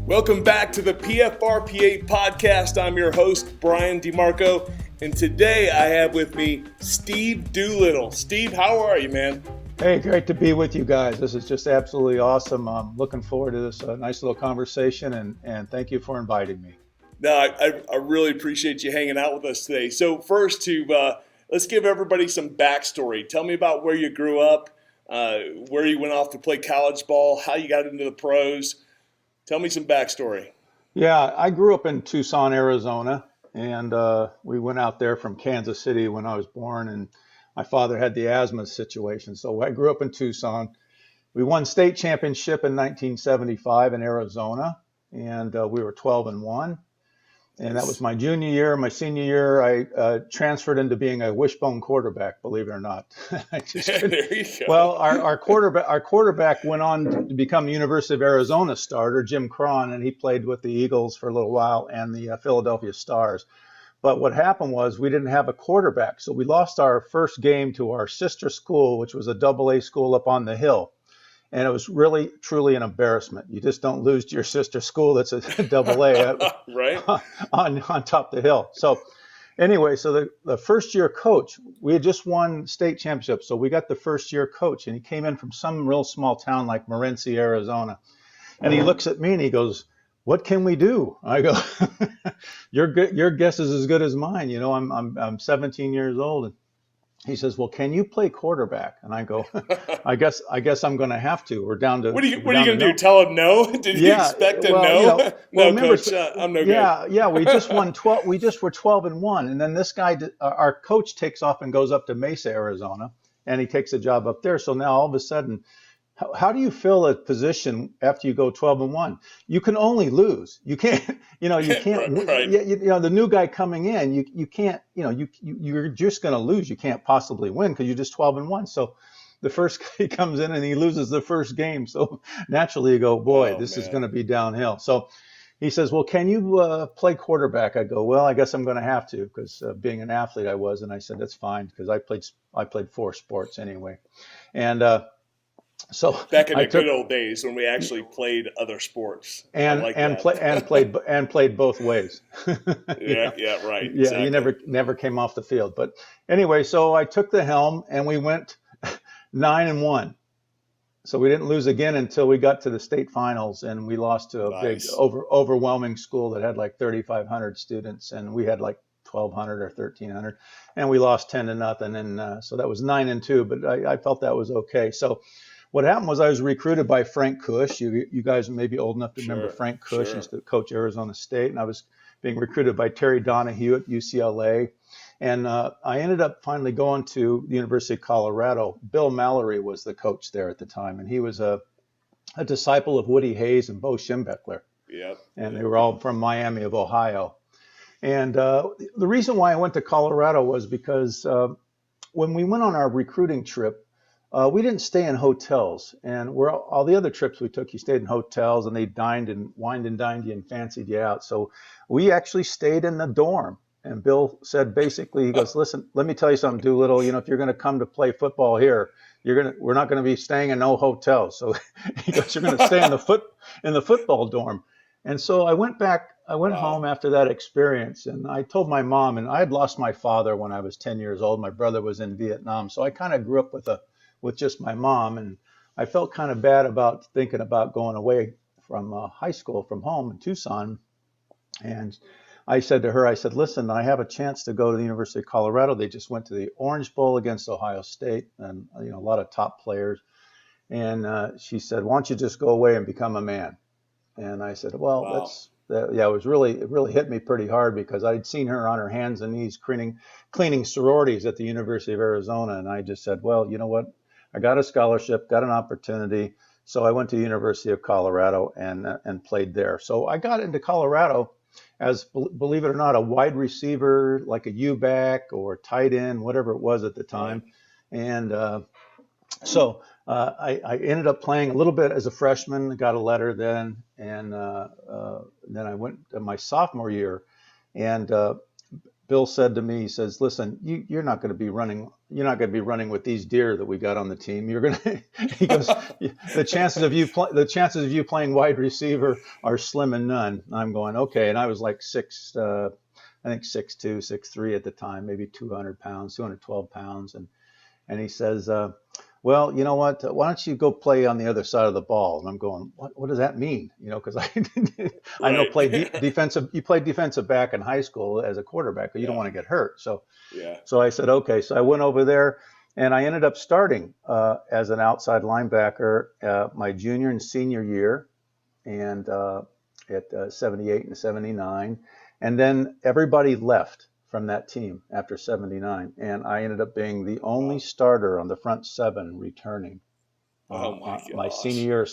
Welcome back to the PFRPA Podcast. I'm your host, Brian DeMarco, and today I have with me Steve Doolittle. Steve, how are you, man? Hey, great to be with you guys. This is just absolutely awesome. I'm looking forward to this nice little conversation, and thank you for inviting me. No, I really appreciate you hanging out with us today. So first, let's give everybody some backstory. Tell me about where you grew up, where you went off to play college ball, how you got into the pros. Tell me some backstory. Yeah, I grew up in Tucson, Arizona, and we went out there from Kansas City when I was born, and my father had the asthma situation. So I grew up in Tucson. We won state championship in 1975 in Arizona, and we were 12-1. And that was my junior year. My senior year, I transferred into being a wishbone quarterback, believe it or not. There you go. Well, our quarterback went on to become the University of Arizona starter, Jim Cron, and he played with the Eagles for a little while and the Philadelphia Stars. But what happened was we didn't have a quarterback, so we lost our first game to our sister school, which was a AA school up on the hill. And it was really, truly an embarrassment. You just don't lose to your sister school that's a AA right on top of the hill. So anyway, so the first year coach, we had just won state championship. So we got the first year coach, and he came in from some real small town like Morenci, Arizona. And he looks at me and he goes, "What can we do?" I go, your guess is as good as mine. You know, I'm 17 years old. And he says, "Well, can you play quarterback?" And I go, I guess I'm going to have to. We're down to. What are you going to do? Tell him no? Did you expect a no? No, remember, coach. I'm no good. Yeah. We just won 12. We just were 12-1, and then this guy, our coach, takes off and goes up to Mesa, Arizona, and he takes a job up there. So now all of a sudden, how do you fill a position after you go 12-1? You can only lose. You can't. You can't. Right. The new guy coming in, you can't. You're just going to lose. You can't possibly win because you're just 12-1. So the first guy comes in and he loses the first game. So naturally you go, boy, this is going to be downhill. So he says, "Well, can you play quarterback?" I go, "Well, I guess I'm going to have to because being an athlete I was." And I said, "That's fine," because I played 4 sports anyway. And so back in the good old days when we actually played other sports and played both ways. Yeah, right. Yeah, exactly. You never came off the field. But anyway, so I took the helm and we went 9-1. So we didn't lose again until we got to the state finals, and we lost to a big overwhelming school that had like 3,500 students, and we had like 1,200 or 1,300, and we lost 10-0. And so that was 9-2, but I felt that was okay. So what happened was I was recruited by Frank Cush. You guys may be old enough to remember Frank Cush. He used to coach Arizona State, and I was being recruited by Terry Donahue at UCLA. And I ended up finally going to the University of Colorado. Bill Mallory was the coach there at the time, and he was a disciple of Woody Hayes and Bo Schembechler. Yep. And they were all from Miami of Ohio. And the reason why I went to Colorado was because when we went on our recruiting trip, we didn't stay in hotels, and all the other trips we took, you stayed in hotels, and they wined and dined you and fancied you out. So we actually stayed in the dorm. And Bill said basically, he goes, "Listen, let me tell you something, Doolittle. If you're going to come to play football here, we're not going to be staying in no hotels." So he goes, "You're going to stay in the football dorm." And so I went home after that experience, and I told my mom, and I had lost my father when I was 10 years old. My brother was in Vietnam, so I kind of grew up with just my mom, and I felt kind of bad about thinking about going away from high school from home in Tucson. And I said to her, "Listen, I have a chance to go to the University of Colorado. They just went to the Orange Bowl against Ohio State, and a lot of top players." And she said, "Why don't you just go away and become a man?" And I said, "Well, wow. it really hit me pretty hard because I'd seen her on her hands and knees cleaning sororities at the University of Arizona, and I just said, well, you know what? I got a scholarship, got an opportunity, so I went to the University of Colorado and played there. So I got into Colorado as, believe it or not, a wide receiver, like a U-back or tight end, whatever it was at the time. And so I ended up playing a little bit as a freshman, got a letter then, and then I went to my sophomore year. And Bill said to me, he says, "Listen, you're not going to be running. You're not going to be running with these deer that we got on the team. You're going to." He goes, "The chances of you playing wide receiver are slim and none." I'm going, okay, and I was like I think 6'2", 6'3" at the time, maybe 200 pounds, 212 pounds, and he says, "Well, you know what? Why don't you go play on the other side of the ball?" And I'm going, "What does that mean?" Because I know defensive. You played defensive back in high school as a quarterback, but you don't want to get hurt. So I said, okay. So I went over there, and I ended up starting as an outside linebacker my junior and senior year, and at 78 and 79, and then everybody left from that team after 79, and I ended up being the only starter on the front seven returning my senior year.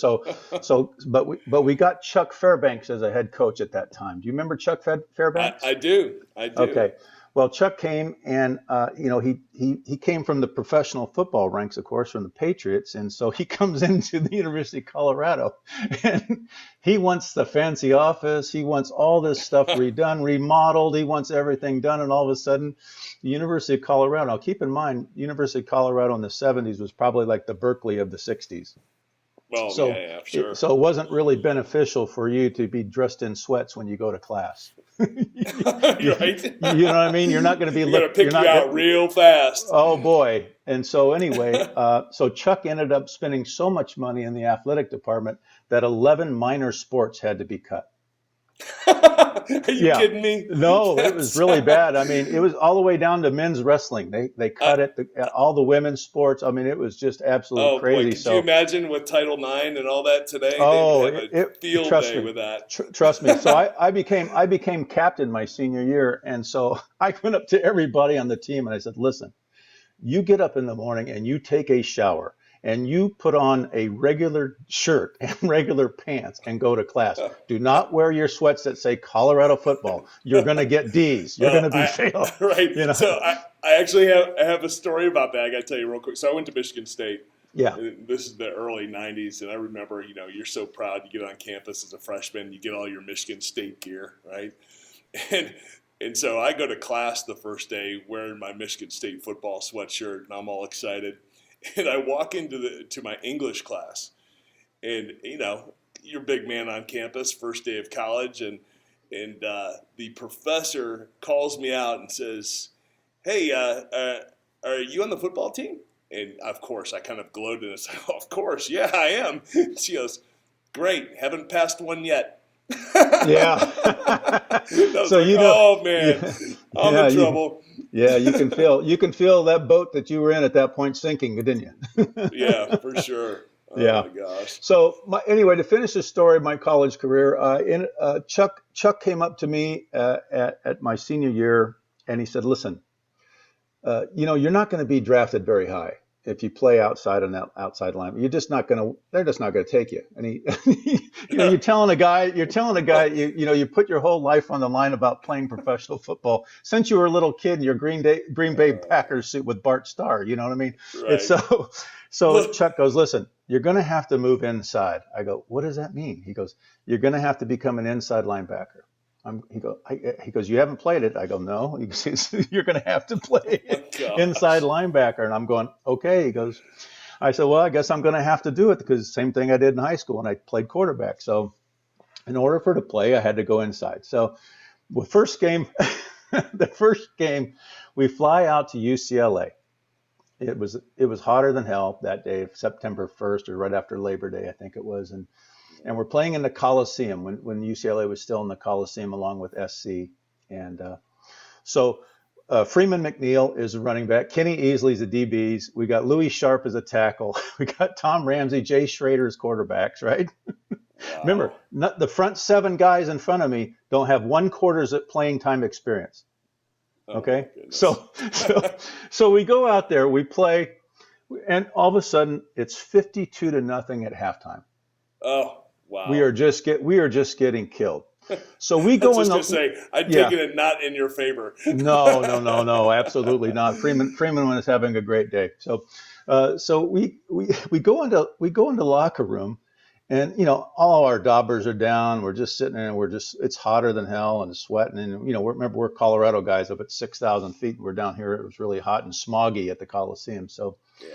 But we got Chuck Fairbanks as a head coach at that time. Do you remember Chuck Fairbanks? I do. Okay. Well, Chuck came, and he came from the professional football ranks, of course, from the Patriots, and so he comes into the University of Colorado, and he wants the fancy office, he wants all this stuff redone, remodeled, he wants everything done, and all of a sudden, the University of Colorado. Now, keep in mind, University of Colorado in the '70s was probably like the Berkeley of the '60s. Well, sure. So it wasn't really beneficial for you to be dressed in sweats when you go to class. Right. You know what I mean? You're not going to be going to pick you out real fast. Oh boy. And so anyway, so Chuck ended up spending so much money in the athletic department that 11 minor sports had to be cut. Are you kidding me? No, it was really bad. I mean, it was all the way down to men's wrestling. They cut all the women's sports. I mean, it was just absolutely crazy. Boy, could you imagine with Title IX and all that today? Oh, they have a field day with that. Trust me. So I became captain my senior year, and so I went up to everybody on the team and I said, "Listen, you get up in the morning and you take a shower. And you put on a regular shirt and regular pants and go to class. Do not wear your sweats that say Colorado football. You're going to get D's. You're going to be failed." Right. You know? So I actually have a story about that. I got to tell you real quick. So I went to Michigan State. Yeah. This is the early 90s. And I remember, you're so proud. You get on campus as a freshman. You get all your Michigan State gear, right? And so I go to class the first day wearing my Michigan State football sweatshirt, and I'm all excited. And I walk into my English class, and you're a big man on campus, first day of college, and the professor calls me out and says, "Hey, are you on the football team?" And of course, I kind of gloated and said, "Oh, of course, yeah, I am." She goes, "Great, haven't passed one yet." Yeah. So like, oh man, I'm in trouble. You can feel that boat that you were in at that point sinking, didn't you? Yeah, for sure. Oh my gosh. So anyway, to finish the story of my college career, Chuck came up to me at my senior year, and he said, "Listen, you're not going to be drafted very high if you play outside on that outside line. They're just not going to take you." And you're telling a guy, you put your whole life on the line about playing professional football since you were a little kid in your Green Bay Packers suit with Bart Starr. You know what I mean? Right. So Chuck goes, "Listen, you're going to have to move inside." I go, "What does that mean?" He goes, "You're going to have to become an inside linebacker." He goes, "You haven't played it." I go, "No." He goes, "You're going to have to play inside linebacker." And I'm going, "Okay." He goes, I said, "Well, I guess I'm going to have to do it because same thing I did in high school, and I played quarterback. So in order for to play, I had to go inside." So the first game, we fly out to UCLA. It was hotter than hell that day, September 1st or right after Labor Day, I think it was. And we're playing in the Coliseum when UCLA was still in the Coliseum along with SC. And so Freeman McNeil is a running back. Kenny Easley's the DBs. We got Louis Sharp as a tackle. We got Tom Ramsey, Jay Schrader as quarterbacks, right? Wow. Remember, the front seven guys in front of me don't have 1 quarter's playing time experience. Okay, so we go out there, we play, and all of a sudden it's 52-0 at halftime. Oh wow! We are just getting killed. So we go in. I'd taken it not in your favor. No, absolutely not. Freeman was having a great day. So we go into locker room, And, all our daubers are down. We're just sitting there and it's hotter than hell and it's sweating. And, remember, we're Colorado guys up at 6,000 feet. We're down here. It was really hot and smoggy at the Coliseum. So Yeah.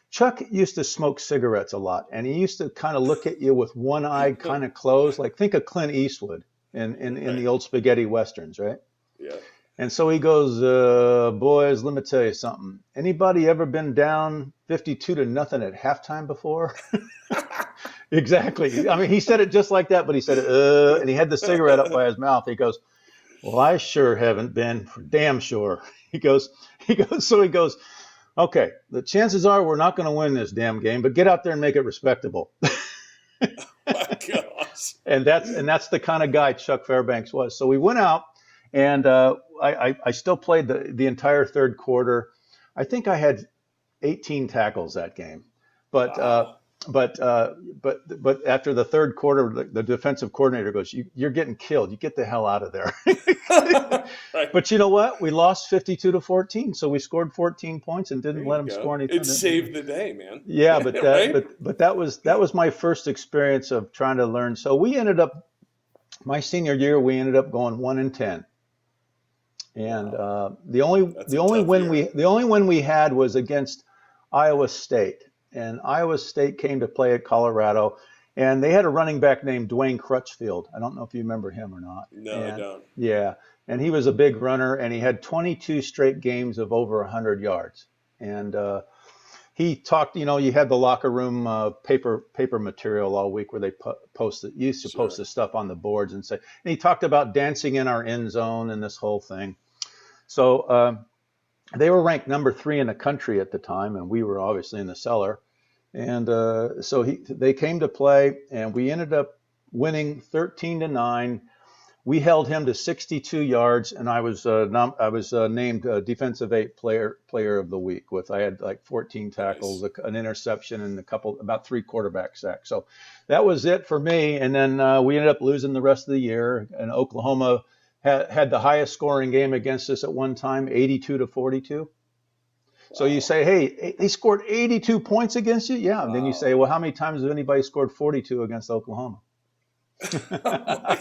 Chuck used to smoke cigarettes a lot. And he used to kind of look at you with one eye kind of closed. Like, think of Clint Eastwood in the old spaghetti westerns, right? Yeah. And so he goes, boys, let me tell you something. Anybody ever been down 52-0 at halftime before? Exactly. I mean, he said it just like that, but he said, and he had the cigarette up by his mouth. He goes, well, I sure haven't been, for damn sure. He goes, okay, the chances are we're not going to win this damn game, but get out there and make it respectable. My gosh. And that's the kind of guy Chuck Fairbanks was. So we went out, and I still played the entire third quarter. I think I had 18 tackles that game, but Wow. but after the third quarter, the defensive coordinator goes, "You're getting killed. You get the hell out of there." Right. But you know what? We lost 52-14, so we scored 14 points and didn't let them score anything. It saved the day, man. Yeah, but Right? but that was my first experience of trying to learn. So we ended up my senior year, we ended up going 1-10. And the only win we had was against Iowa State, and Iowa State came to play at Colorado, and they had a running back named Dwayne Crutchfield. I don't know if you remember him or not. No, I don't. Yeah, and he was a big runner, and he had 22 straight games of over 100 yards. And he talked. You had the locker room paper material all week where they used to post this stuff on the boards and say. And he talked about dancing in our end zone and this whole thing. So they were ranked number 3 in the country at the time, and we were obviously in the cellar. And so they came to play, and we ended up winning 13-9. We held him to 62 yards, and I was named Defensive 8 player of the week. I had like 14 tackles, nice, an interception, and about 3 quarterback sacks. So that was it for me. And then we ended up losing the rest of the year, and Oklahoma had the highest scoring game against us at one time, 82-42. Wow. So you say, hey, they scored 82 points against you? Yeah. Wow. And then you say, well, how many times has anybody scored 42 against Oklahoma? Oh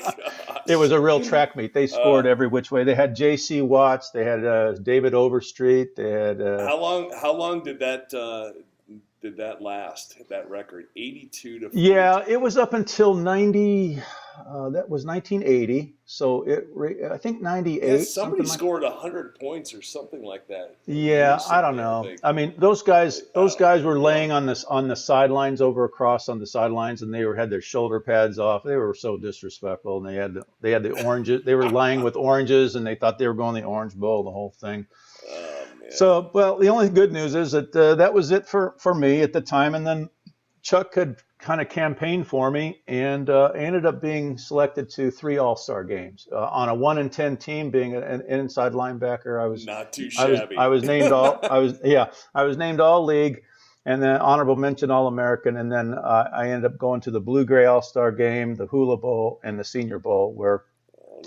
it was a real track meet. They scored every which way. They had J.C. Watts. They had David Overstreet. They had. How long did that last? That record, 82-42? Yeah, it was up until 90. That was 1980. So I think 98. Yeah, somebody scored 100 points or something like that. Yeah, recently, I don't know. I mean, those guys were laying on the sidelines across on the sidelines, and they had their shoulder pads off. They were so disrespectful, and they had the oranges. They were lying with oranges, and they thought they were going to the Orange Bowl, the whole thing. So, well, the only good news is that that was it for me at the time, and then Chuck had kind of campaigned for me, and I ended up being selected to 3 All-Star games on a 1-10 team. Being an inside linebacker, I was not too shabby. I was named all league, and then honorable mention All-American, and then I ended up going to the Blue-Gray All-Star game, the Hula Bowl, and the Senior Bowl, where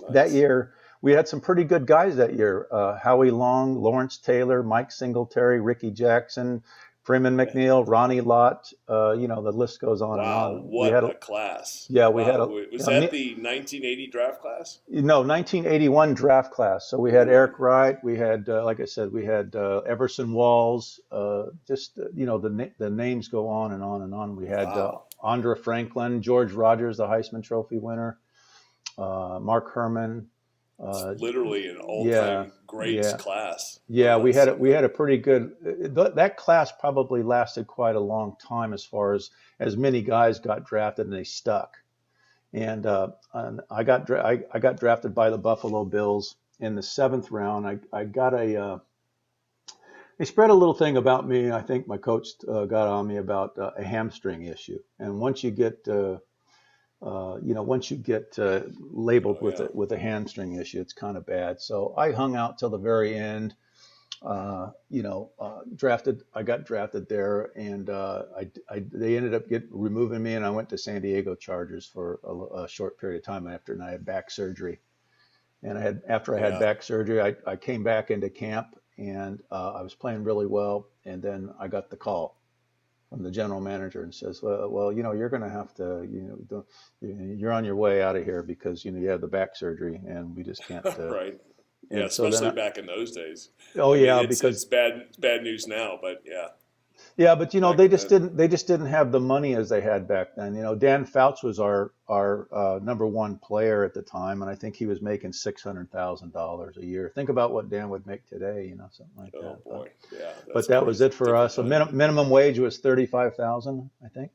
that year we had some pretty good guys that year. Howie Long, Lawrence Taylor, Mike Singletary, Ricky Jackson, Freeman McNeil, Ronnie Lott, the list goes on and on. What a class. Yeah, we had Was that the 1980 draft class? No, 1981 draft class. So we had Eric Wright, we had, like I said, we had Everson Walls, the names go on and on and on. We had Andra Franklin, George Rogers, the Heisman Trophy winner, Mark Herman. It's literally an all-time greats class. Yeah, we had a pretty good. That class probably lasted quite a long time as far as many guys got drafted and they stuck. And I got drafted by the Buffalo Bills in the 7th round. I got they spread a little thing about me. I think my coach got on me about a hamstring issue. And once you get labeled with a hamstring issue, it's kind of bad. So I hung out till the very end. I got drafted there, and they ended up removing me, and I went to San Diego Chargers for a short period of time after I had back surgery. And after I had back surgery, I came back into camp, and I was playing really well, and then I got the call. from the general manager and says, well, you're going to have to, you're on your way out of here because, you have the back surgery and we just can't. Right. Yeah, And so especially then, back in those days. oh I mean, yeah, it's because bad news now, but yeah, yeah, but back they in just the didn't have the money as they had back then. Dan Fouts was our number one player at the time, and I think he was making $600,000 a year. Think about what Dan would make today, something like oh that. boy, yeah, But that's that was crazy. it for Different us. A time. minimum wage was 35,000, I think.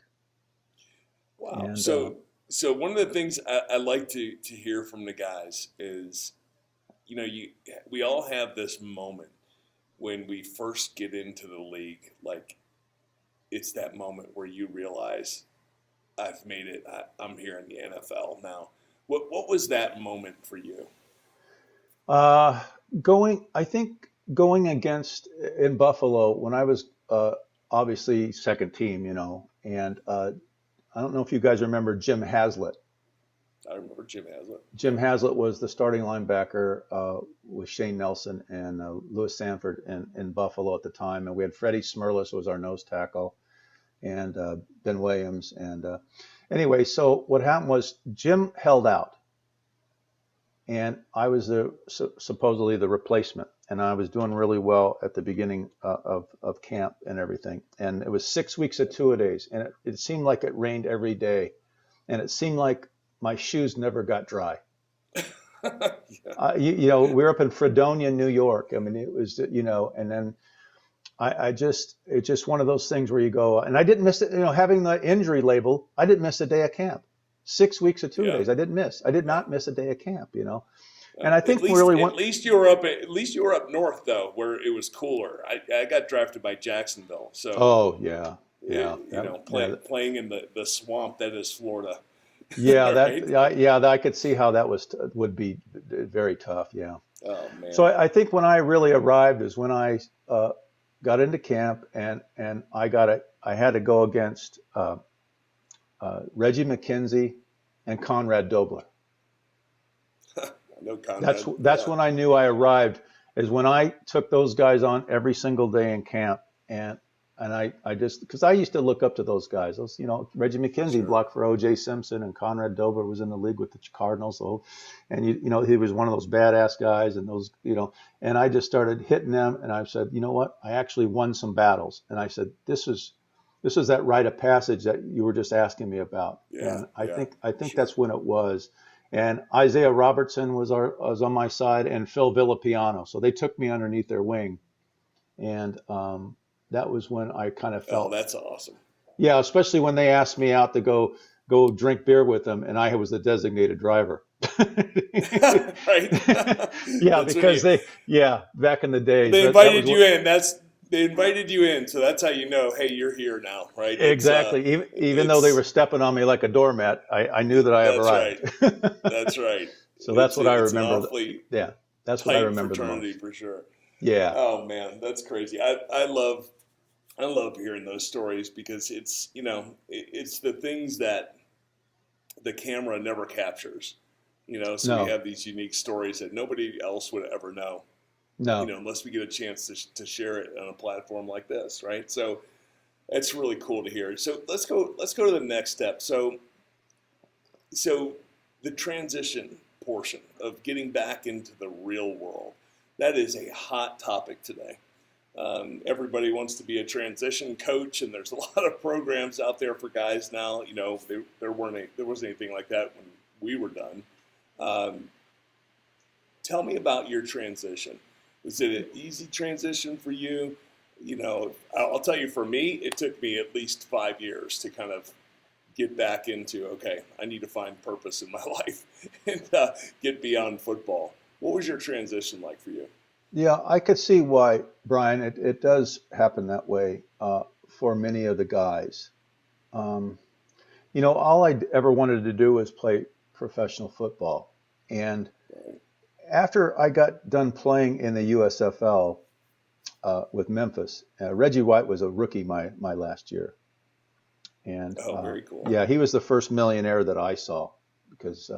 Wow. And So one of the things I like to hear from the guys is, we all have this moment when we first get into the league. Like, it's that moment where you realize I've made it. I'm here in the NFL now. What was that moment for you? I think going against in Buffalo when I was obviously second team, and I don't know if you guys remember Jim Hazlitt. I remember Jim Hazlitt. Jim Hazlitt was the starting linebacker with Shane Nelson and Louis Sanford in Buffalo at the time, and we had Freddie Smerlis was our nose tackle, and Ben Williams. And anyway, so what happened was Jim held out, and I was supposedly the replacement, and I was doing really well at the beginning of camp and everything. And it was 6 weeks of two-a-days, and it seemed like it rained every day, and it seemed like my shoes never got dry. Yeah. We were up in Fredonia, New York. I mean, it was, and then it's just one of those things where you go, and I didn't miss it, having the injury label, I didn't miss a day of camp. 6 weeks of two-a-days, I did not miss a day of camp, And I think at least you were up north though, where it was cooler. I got drafted by Jacksonville, so oh yeah, yeah, playing in the swamp that is Florida. yeah, Right? I could see how that would be very tough. Yeah. Oh man. So I think when I really arrived is when I got into camp and I had to go against Reggie McKenzie and Conrad Dobler. I know Conrad. That's when I knew I arrived, is when I took those guys on every single day in camp, and I just, because I used to look up to those guys. Those, Reggie McKenzie Sure. blocked for O.J. Simpson, and Conrad Dobler was in the league with the Cardinals. So, and he was one of those badass guys, and those, and I just started hitting them, and I said, you know what? I actually won some battles, and I said, this is that rite of passage that you were just asking me about. Yeah, And I think sure. that's when it was. And Isaiah Robertson was on my side, and Phil Villapiano. So they took me underneath their wing, and that was when I kind of felt. Oh, that's awesome. Yeah, especially when they asked me out to go drink beer with them, and I was the designated driver. Right. Yeah, because back in the days they invited you in. They invited you in, so that's how you know, hey, you're here now, right? Exactly. Even though they were stepping on me like a doormat, I knew that I have arrived. Right. That's right. So that's what I remember. That's what I remember the fraternity most. for sure. Yeah. Oh man, that's crazy. I love hearing those stories because it's it's the things that the camera never captures. So No. we have these unique stories that nobody else would ever know. No. Unless we get a chance to share it on a platform like this, right? So it's really cool to hear. So let's go to the next step. So the transition portion of getting back into the real world, that is a hot topic today. Everybody wants to be a transition coach, and there's a lot of programs out there for guys now. There wasn't anything like that when we were done. Tell me about your transition. Was it an easy transition for you? I'll tell you, for me, it took me at least 5 years to kind of get back into, okay, I need to find purpose in my life and get beyond football. What was your transition like for you? Yeah, I could see why, Brian. It does happen that way for many of the guys. All I ever wanted to do was play professional football. And after I got done playing in the USFL with Memphis, Reggie White was a rookie my last year. And very cool. Yeah, he was the first millionaire that I saw because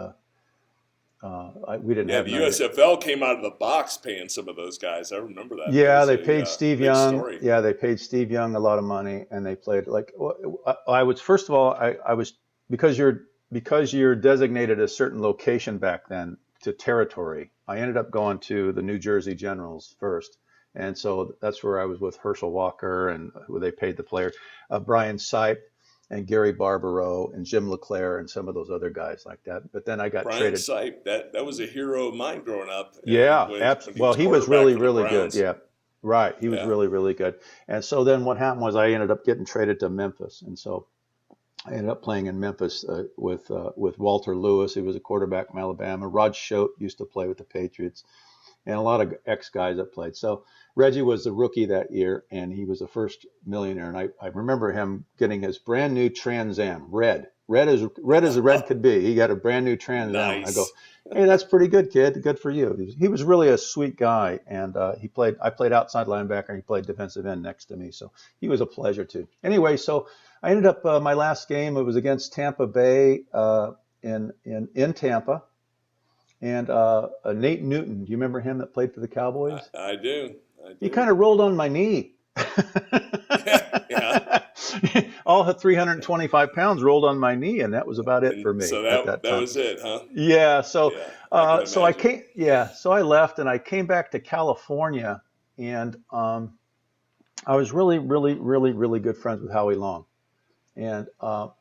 We didn't Yeah, have the many. USFL came out of the box paying some of those guys. I remember that. That Yeah, was they a paid Steve big Young. story. Yeah, they paid Steve Young a lot of money, and they played like I was. First of all, I was because you're designated a certain location back then to territory. I ended up going to the New Jersey Generals first, and so that's where I was with Herschel Walker, and who they paid the player, Brian Sipe, and Gary Barbaro, and Jim LeClaire, and some of those other guys like that. But then I got Brian traded. Sipe, that was a hero of mine growing up, and Yeah, when he well, was he was quarterback really, for the really good. Browns. Yeah, right. He was Yeah, really, really good. And so then what happened was I ended up getting traded to Memphis, and so I ended up playing in Memphis with Walter Lewis. He was a quarterback from Alabama. Rod Schote used to play with the Patriots, and a lot of ex guys that played. So Reggie was the rookie that year, and he was the first millionaire. And I remember him getting his brand new Trans Am, red as a red could be. He got a brand new Trans Am. I go, nice. hey, that's pretty good, kid. Good for you. He was really a sweet guy, and I played outside linebacker, and he played defensive end next to me. So he was a pleasure too. Anyway, so I ended up my last game. It was against Tampa Bay in Tampa. And Nate Newton, do you remember him that played for the Cowboys? I do. I He do. kind of rolled on my knee. Yeah. All 325 pounds rolled on my knee, and that was about it for And me so at that that time. was it, huh? Yeah, so Yeah, I can so I imagine. came. Yeah, so I left and I came back to California, and I was really, really, really, really good friends with Howie Long, and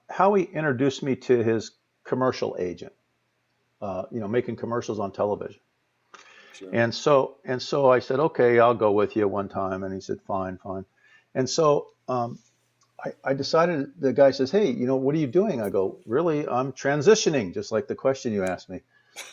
Howie introduced me to his commercial agent. Making commercials on television. Sure. And so I said, okay, I'll go with you one time. And he said, fine, fine. And so I decided, the guy says, hey, what are you doing? I go, really, I'm transitioning, just like the question you asked me.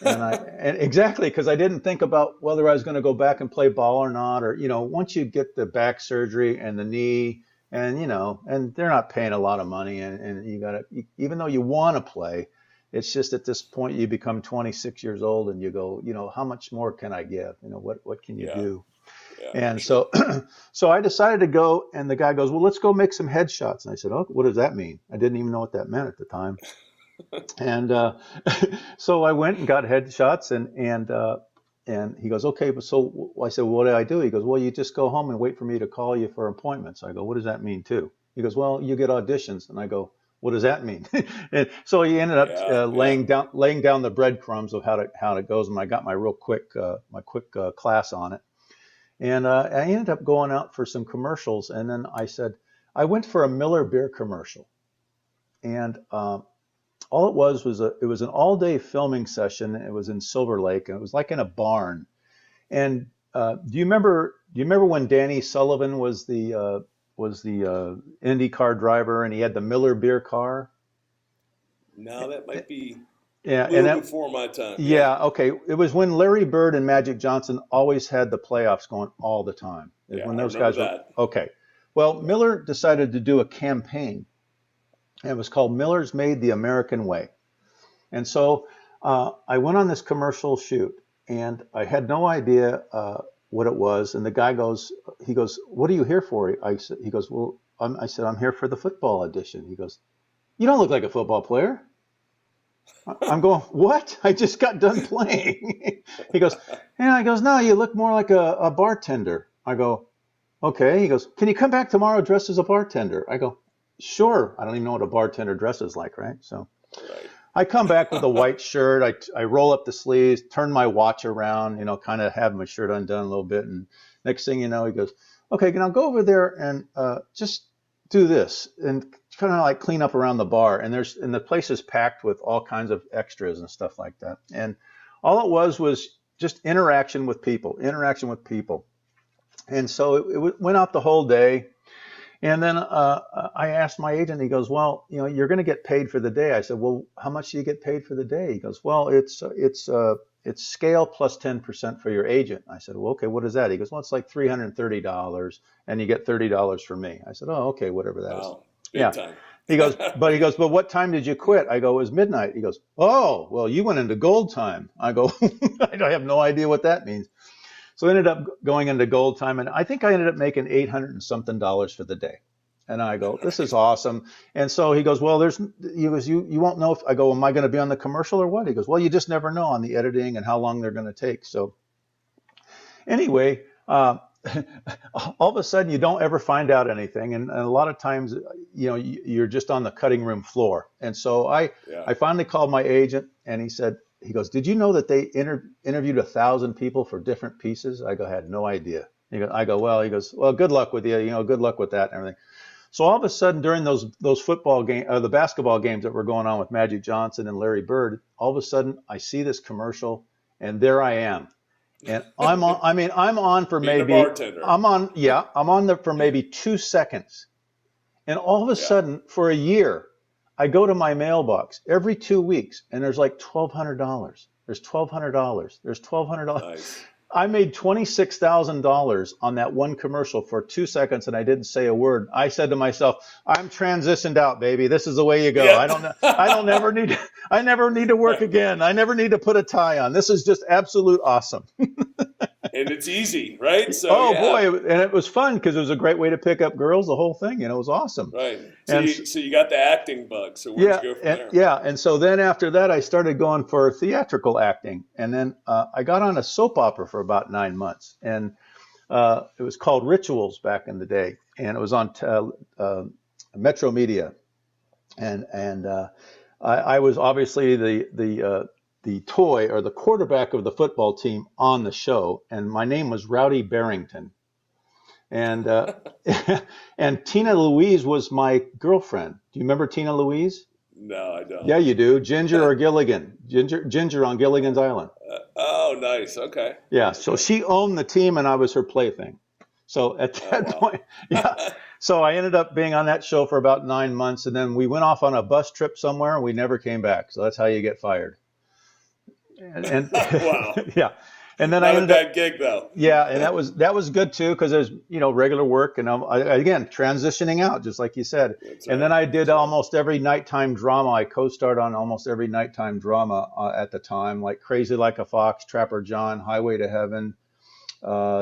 And exactly, because I didn't think about whether I was going to go back and play ball or not, or, once you get the back surgery and the knee and, and they're not paying a lot of money and you got to, even though you want to play, it's just at this point you become 26 years old and you go, how much more can I give? What can you Yeah. do? Yeah, for And sure. so I decided to go, and the guy goes, well, let's go make some headshots. And I said, oh, what does that mean? I didn't even know what that meant at the time. And so I went and got headshots, and he goes, okay, but so I said, well, what do I do? He goes, well, you just go home and wait for me to call you for appointments. I go, what does that mean too? He goes, well, you get auditions. And I go, what does that mean? And so he ended up Yeah, yeah. laying down the breadcrumbs of how it goes, and I got my quick class on it. And I ended up going out for some commercials, and then I went for a Miller beer commercial, and all it was an all-day filming session. It was in Silver Lake, and it was like in a barn. And do you remember when Danny Sullivan was the IndyCar driver, and he had the Miller beer car? No, that might be Yeah, a and little that, before my time. Yeah. yeah, okay. It was when Larry Bird and Magic Johnson always had the playoffs going all the time. Yeah, When I those remember guys were that. okay. Well, Yeah. Miller decided to do a campaign. And it was called Miller's Made the American Way. And so I went on this commercial shoot, and I had no idea what it was. And the guy he goes, what are you here for? He goes, well, I said, I'm here for the football audition. He goes, you don't look like a football player. I'm going, what? I just got done playing. He goes, yeah. He goes, no, you look more like a bartender. I go, okay. He goes, can you come back tomorrow dressed as a bartender? I go, sure. I don't even know what a bartender dresses like, right? So Right. I come back with a white shirt. I roll up the sleeves, turn my watch around, kind of have my shirt undone a little bit. And next thing you know, he goes, okay, now go over there and just do this and kind of like clean up around the bar. And the place is packed with all kinds of extras and stuff like that. And all it was just interaction with people. And so it went out the whole day. And then I asked my agent, he goes, well, you're going to get paid for the day. I said, well, how much do you get paid for the day? He goes, well, it's scale plus 10% for your agent. I said, well, okay, what is that? He goes, well, it's like $330 and you get $30 for me. I said, oh, okay, whatever that is. Wow. Big Yeah. time. He goes, but what time did you quit? I go, it was midnight. He goes, oh, well, you went into gold time. I go, I have no idea what that means. So I ended up going into gold time, and I think I ended up making $800 and something for the day. And I go, this is awesome. And so he goes, well, you won't know if I go, am I going to be on the commercial or what? He goes, well, you just never know on the editing and how long they're going to take. So anyway, all of a sudden you don't ever find out anything. And a lot of times, you're just on the cutting room floor. And so I finally called my agent and he goes, did you know that they interviewed 1,000 people for different pieces? I had no idea. He goes, well, good luck with you, good luck with that and everything. So all of a sudden during those football game, the basketball games that were going on with Magic Johnson and Larry Bird, all of a sudden I see this commercial and there I am. And I'm on for maybe, I'm on for maybe 2 seconds. And all of a sudden for a year, I go to my mailbox every 2 weeks and there's like $1,200. There's $1,200. There's $1,200. Nice. I made $26,000 on that one commercial for 2 seconds and I didn't say a word. I said to myself, I'm transitioned out, baby. This is the way you go. Yeah. I never need to work again. I never need to put a tie on. This is just absolute awesome. And it's easy, right? So, boy, and it was fun because it was a great way to pick up girls, the whole thing, it was awesome. Right. So you got the acting bug. So where'd you go from there? Yeah, and so then after that, I started going for theatrical acting. And then I got on a soap opera for about 9 months. And it was called Rituals back in the day. And it was on Metro Media. And I was obviously the toy or the quarterback of the football team on the show, and my name was Rowdy Barrington, and and Tina Louise was my girlfriend. Do you remember Tina Louise? No, I don't. Yeah, you do. Ginger or Gilligan? Ginger on Gilligan's Island. Oh, nice. Okay. Yeah, so she owned the team, and I was her plaything. So at that point, so I ended up being on that show for about 9 months, and then we went off on a bus trip somewhere, and we never came back. So that's how you get fired. And wow. Yeah. And then Not I ended a bad gig though. Yeah, and that was good too because there's regular work and again transitioning out just like you said. That's right. And then I did almost every nighttime drama. I co-starred on almost every nighttime drama at the time, like Crazy Like a Fox, Trapper John, Highway to Heaven,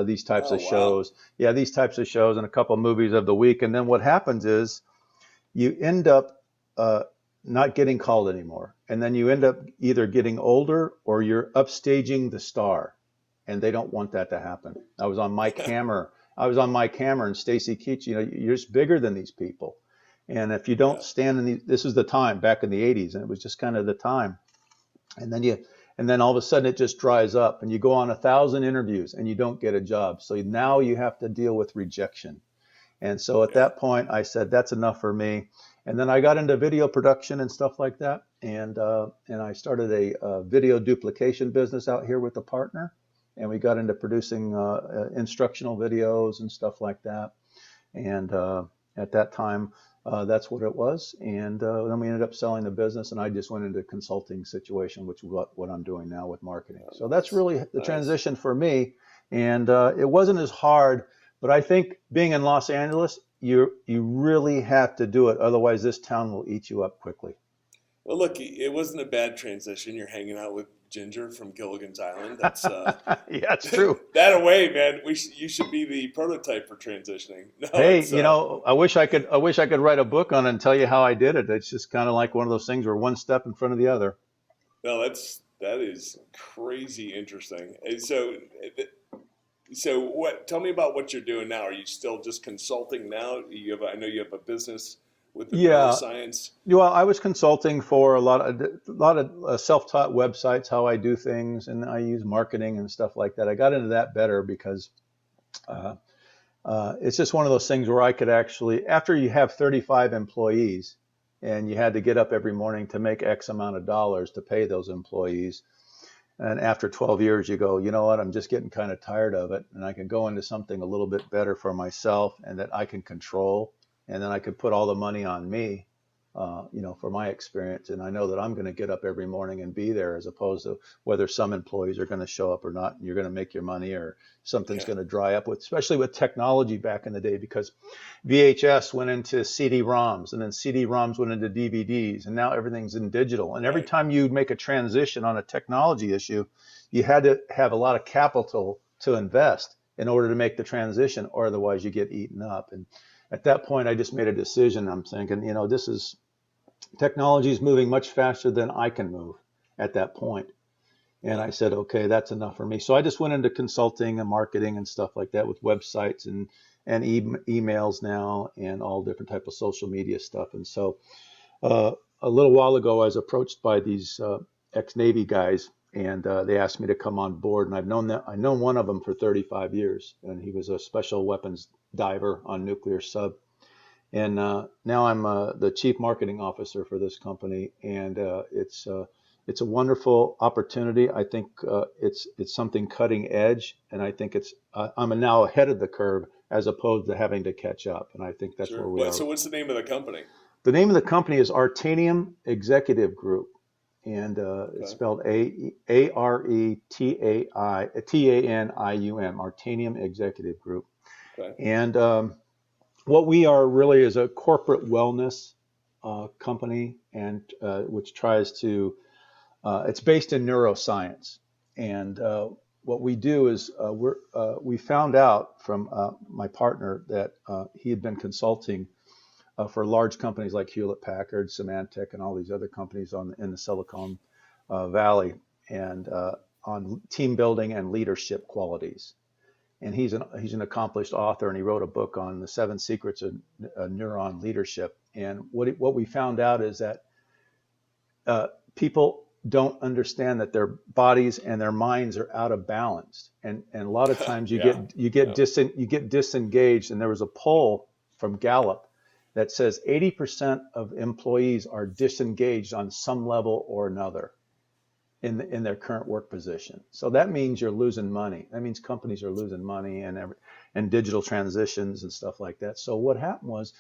these types of shows. Yeah, these types of shows and a couple of movies of the week. And then what happens is you end up not getting called anymore. And then you end up either getting older or you're upstaging the star. And they don't want that to happen. I was on Mike Hammer. And Stacy Keach. You're just bigger than these people. And if you don't stand in this is the time back in the 80s. And it was just kind of the time. And then all of a sudden it just dries up and you go on 1,000 interviews and you don't get a job. So now you have to deal with rejection. And so at that point I said, that's enough for me. And then I got into video production and stuff like that. And I started a video duplication business out here with a partner. And we got into producing instructional videos and stuff like that. And at that time, that's what it was. And then we ended up selling the business. And I just went into a consulting situation, which is what I'm doing now with marketing. So that's really the transition for me. And it wasn't as hard. But I think being in Los Angeles, you really have to do it. Otherwise, this town will eat you up quickly. Well, look, it wasn't a bad transition. You're hanging out with Ginger from Gilligan's Island. That's yeah, it's true. That away, man. You should be the prototype for transitioning. No, hey, I wish I could write a book on it and tell you how I did it. It's just kind of like one of those things where one step in front of the other. No, that is crazy interesting. And so what? Tell me about what you're doing now. Are you still just consulting now? I know you have a business with the neuroscience. Well, I was consulting for a lot of self-taught websites, how I do things, and I use marketing and stuff like that. I got into that better because it's just one of those things where I could actually, after you have 35 employees and you had to get up every morning to make X amount of dollars to pay those employees. And after 12 years, you go, you know what, I'm just getting kind of tired of it. And I can go into something a little bit better for myself and that I can control. And then I could put all the money on me, for my experience. And I know that I'm going to get up every morning and be there as opposed to whether some employees are going to show up or not. And you're going to make your money or something's going to dry up, especially with technology back in the day, because VHS went into CD-ROMs and then CD-ROMs went into DVDs. And now everything's in digital. And every time you make a transition on a technology issue, you had to have a lot of capital to invest in order to make the transition, or otherwise you get eaten up. at that point, I just made a decision. I'm thinking, technology is moving much faster than I can move at that point. And I said, okay, that's enough for me. So I just went into consulting and marketing and stuff like that with websites and emails now and all different type of social media stuff. And so a little while ago, I was approached by these ex-Navy guys, and they asked me to come on board. And I've known one of them for 35 years, and he was a special weapons diver on nuclear sub. And now I'm the chief marketing officer for this company, and it's a wonderful opportunity. I think it's something cutting edge, and I think I'm now ahead of the curve as opposed to having to catch up. And I think that's where we are. So what's the name of the company? The name of the company is Artanium Executive Group, and it's spelled Aretanium, Artanium Executive Group. Okay. And what we are really is a corporate wellness company, and which tries to it's based in neuroscience. And what we do is we found out from my partner that he had been consulting for large companies like Hewlett Packard, Symantec, and all these other companies in the Silicon Valley, and on team building and leadership qualities. And he's an accomplished author, and he wrote a book on the 7 secrets of Neuron leadership. And what we found out is that people don't understand that their bodies and their minds are out of balance, and a lot of times you get disengaged. And there was a poll from Gallup that says 80% of employees are disengaged on some level or another in their current work position. So that means you're losing money. That means companies are losing money and digital transitions and stuff like that. So what happened was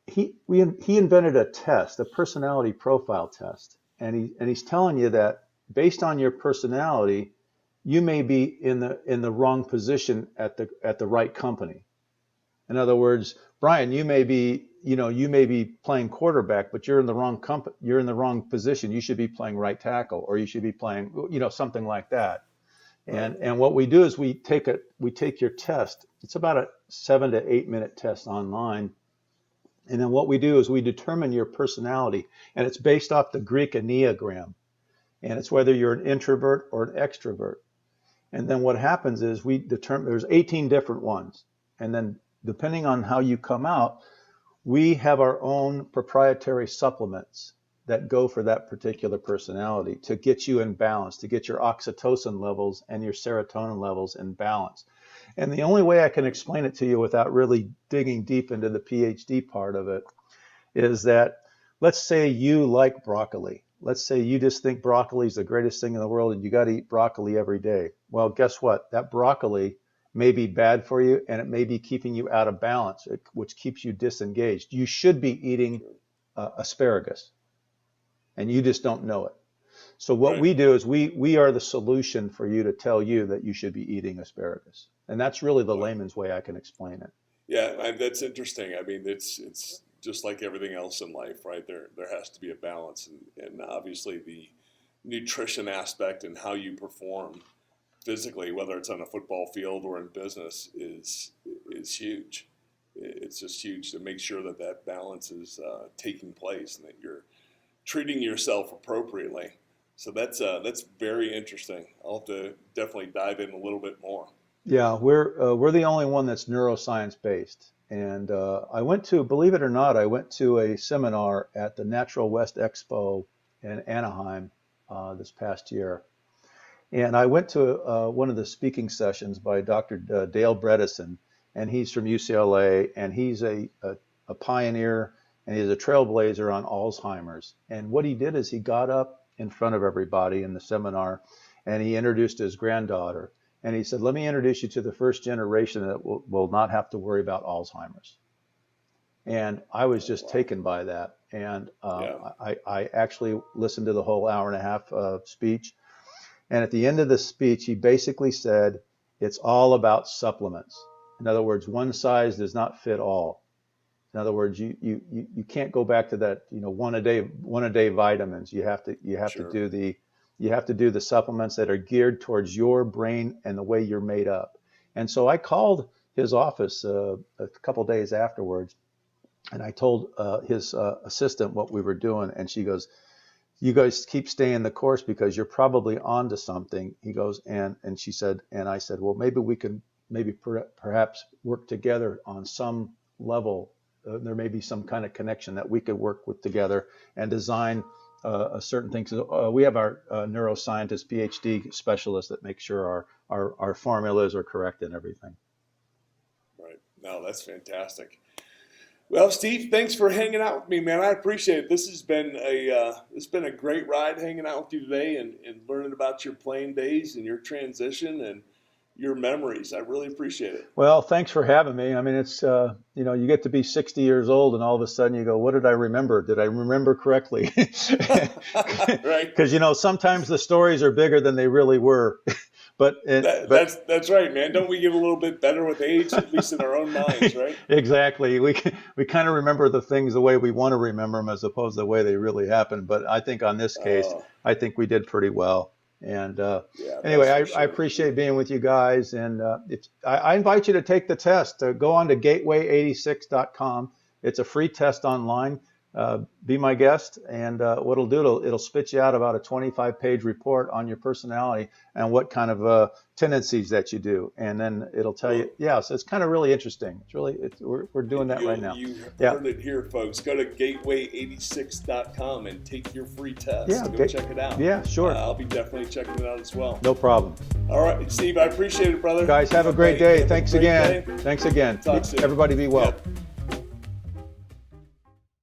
he invented a test, a personality profile test, and he's telling you that based on your personality, you may be in the wrong position at the right company. In other words, Brian, you may be playing quarterback, but you're in the wrong position. You should be playing right tackle, or you should be playing, something like that. Right. And what we do is we take your test. It's about a 7 to 8 minute test online. And then what we do is we determine your personality, and it's based off the Greek Enneagram, and it's whether you're an introvert or an extrovert. And then what happens is we determine there's 18 different ones, and then depending on how you come out, we have our own proprietary supplements that go for that particular personality to get you in balance, to get your oxytocin levels and your serotonin levels in balance. And the only way I can explain it to you without really digging deep into the PhD part of it is that, let's say you like broccoli. Let's say you just think broccoli is the greatest thing in the world and you got to eat broccoli every day. Well, guess what? That broccoli may be bad for you, and it may be keeping you out of balance, which keeps you disengaged. You should be eating asparagus, and you just don't know it. So what we do is we are the solution for you to tell you that you should be eating asparagus. And that's really the layman's way I can explain it. Yeah, that's interesting. I mean, it's just like everything else in life, right? There has to be a balance, and obviously the nutrition aspect and how you perform physically, whether it's on a football field or in business, is huge. It's just huge to make sure that balance is taking place and that you're treating yourself appropriately. So that's very interesting. I'll have to definitely dive in a little bit more. Yeah, we're the only one that's neuroscience based. And I went to, believe it or not, a seminar at the Natural West Expo in Anaheim this past year. And I went to one of the speaking sessions by Dr. Dale Bredesen, and he's from UCLA, and he's a pioneer, and he's a trailblazer on Alzheimer's. And what he did is he got up in front of everybody in the seminar, and he introduced his granddaughter. And he said, let me introduce you to the first generation that will not have to worry about Alzheimer's. And I was just taken by that. And I actually listened to the whole hour and a half speech. And at the end of the speech, he basically said, it's all about supplements. In other words, one size does not fit all. In other words, you can't go back to that, one a day vitamins. You have to do the supplements that are geared towards your brain and the way you're made up. And so I called his office a couple days afterwards, and I told his assistant what we were doing, and she goes, "You guys keep staying the course because you're probably onto something." He goes, and she said, and I said, "Well, maybe we can perhaps work together on some level. There may be some kind of connection that we could work with together and design a certain thing." So, we have our neuroscientist, PhD specialist that makes sure our formulas are correct and everything. Right. No, that's fantastic. Well, Steve, thanks for hanging out with me, man. I appreciate it. This has been a great ride hanging out with you today and learning about your playing days and your transition and your memories. I really appreciate it. Well, thanks for having me. I mean, it's you get to be 60 years old, and all of a sudden you go, "What did I remember? Did I remember correctly?" Right. Because sometimes the stories are bigger than they really were. That's right, man. Don't we get a little bit better with age, at least in our own minds, right? Exactly. We kind of remember the things the way we want to remember them as opposed to the way they really happen. But I think on this case, I think we did pretty well. And anyway, I appreciate being with you guys. And I invite you to take the test. Go on to gateway86.com. It's a free test online. Be my guest, and what it'll spit you out about a 25-page report on your personality and what kind of tendencies that you do, and then it'll tell you. Yeah, so it's kind of really interesting. We're doing that right now. You heard it here, folks. Go to gateway86.com and take your free test. Yeah, go check it out. Yeah, sure. I'll be definitely checking it out as well. No problem. All right, Steve, I appreciate it, brother. Guys, have a great day. Thanks again. Day. Thanks again. Talk soon. Everybody be well. Yep.